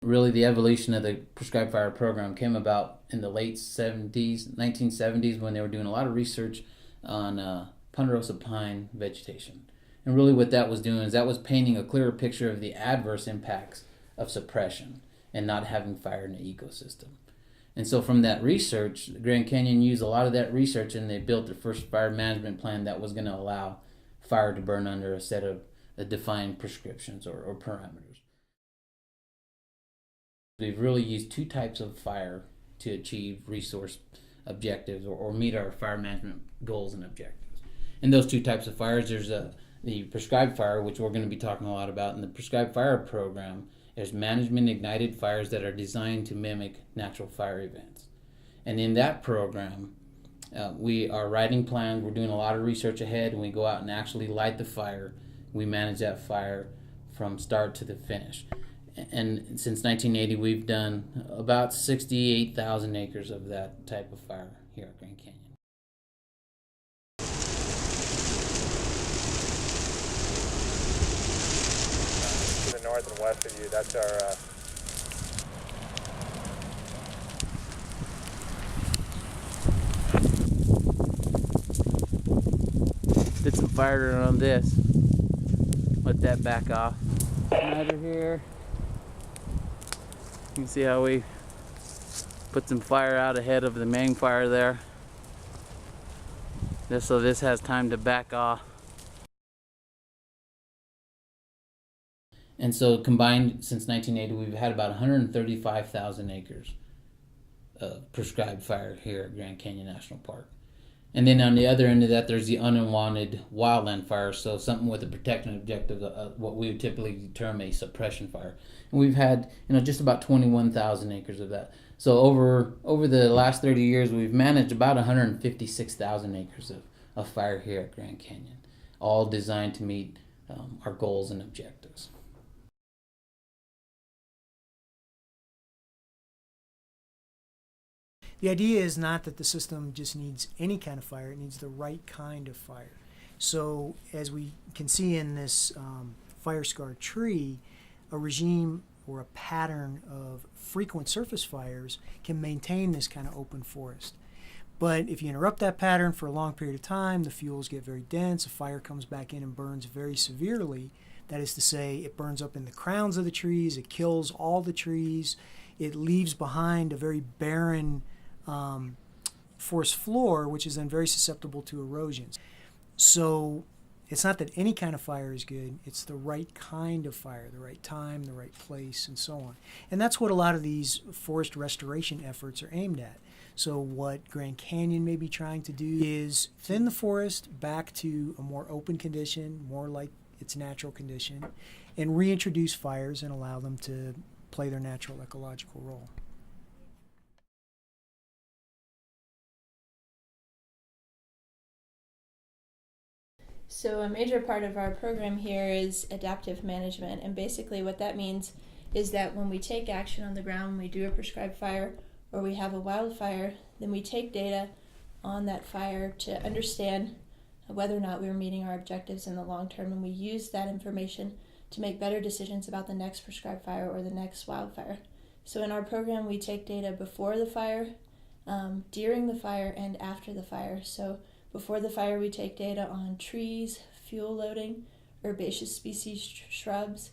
Really, the evolution of the prescribed fire program came about in the late 1970s, when they were doing a lot of research on ponderosa pine vegetation. And really what that was doing is that was painting a clearer picture of the adverse impacts of suppression and not having fire in the ecosystem. And so from that research, Grand Canyon used a lot of that research, and they built the first fire management plan that was going to allow fire to burn under a set of defined prescriptions or parameters. We've really used two types of fire to achieve resource objectives or meet our fire management goals and objectives. And those two types of fires, there's the prescribed fire, which we're going to be talking a lot about in the prescribed fire program. There's management ignited fires that are designed to mimic natural fire events. And in that program, we are writing plans, we're doing a lot of research ahead, and we go out and actually light the fire. We manage that fire from start to the finish. And since 1980, we've done about 68,000 acres of that type of fire here at Grand Canyon. To the north and west of you, that's our Did some fire on this. Let that back off. Under here. You can see how we put some fire out ahead of the main fire there. Just so this has time to back off. And so combined since 1980, we've had about 135,000 acres of prescribed fire here at Grand Canyon National Park. And then on the other end of that, there's the unwanted wildland fire, so something with a protection objective, what we would typically term a suppression fire. And we've had, just about 21,000 acres of that. So over the last 30 years, we've managed about 156,000 acres of fire here at Grand Canyon, all designed to meet our goals and objectives. The idea is not that the system just needs any kind of fire, it needs the right kind of fire. So as we can see in this fire-scarred tree, a regime or a pattern of frequent surface fires can maintain this kind of open forest. But if you interrupt that pattern for a long period of time, the fuels get very dense, a fire comes back in and burns very severely. That is to say, it burns up in the crowns of the trees, it kills all the trees, it leaves behind a very barren forest floor, which is then very susceptible to erosions. So it's not that any kind of fire is good, it's the right kind of fire, the right time, the right place, and so on. And that's what a lot of these forest restoration efforts are aimed at. So what Grand Canyon may be trying to do is thin the forest back to a more open condition, more like its natural condition, and reintroduce fires and allow them to play their natural ecological role. So a major part of our program here is adaptive management, and basically what that means is that when we take action on the ground, when we do a prescribed fire or we have a wildfire, then we take data on that fire to understand whether or not we're meeting our objectives in the long term, and we use that information to make better decisions about the next prescribed fire or the next wildfire. So in our program, we take data before the fire, during the fire, and after the fire. So before the fire, we take data on trees, fuel loading, herbaceous species, shrubs.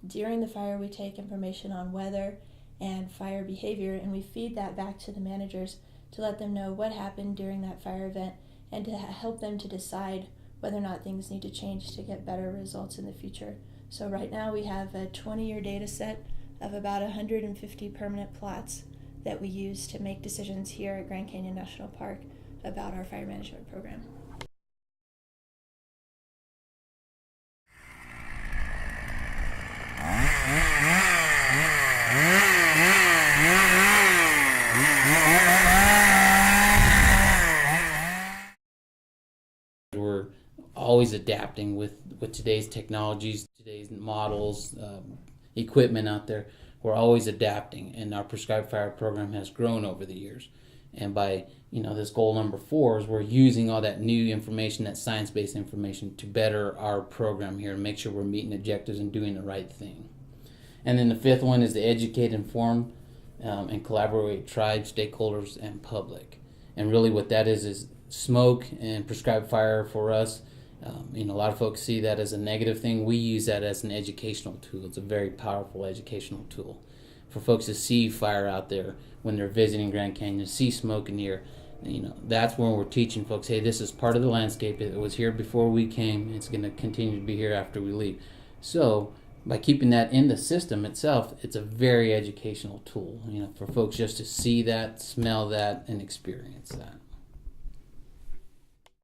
During the fire, we take information on weather and fire behavior, and we feed that back to the managers to let them know what happened during that fire event and to help them to decide whether or not things need to change to get better results in the future. So right now we have a 20-year data set of about 150 permanent plots that we use to make decisions here at Grand Canyon National Park about our fire management program. We're always adapting with today's technologies, today's models, equipment out there. We're always adapting, and our prescribed fire program has grown over the years. And by this goal number 4 is we're using all that new information, that science-based information, to better our program here and make sure we're meeting objectives and doing the right thing. And then the fifth one is to educate, inform, and collaborate with tribes, stakeholders, and public. And really what that is smoke and prescribed fire for us. A lot of folks see that as a negative thing. We use that as an educational tool. It's a very powerful educational tool for folks to see fire out there when they're visiting Grand Canyon, see smoke in the air. That's when we're teaching folks, hey, this is part of the landscape. It was here before we came. It's going to continue to be here after we leave. So by keeping that in the system itself, it's a very educational tool, for folks just to see that, smell that, and experience that.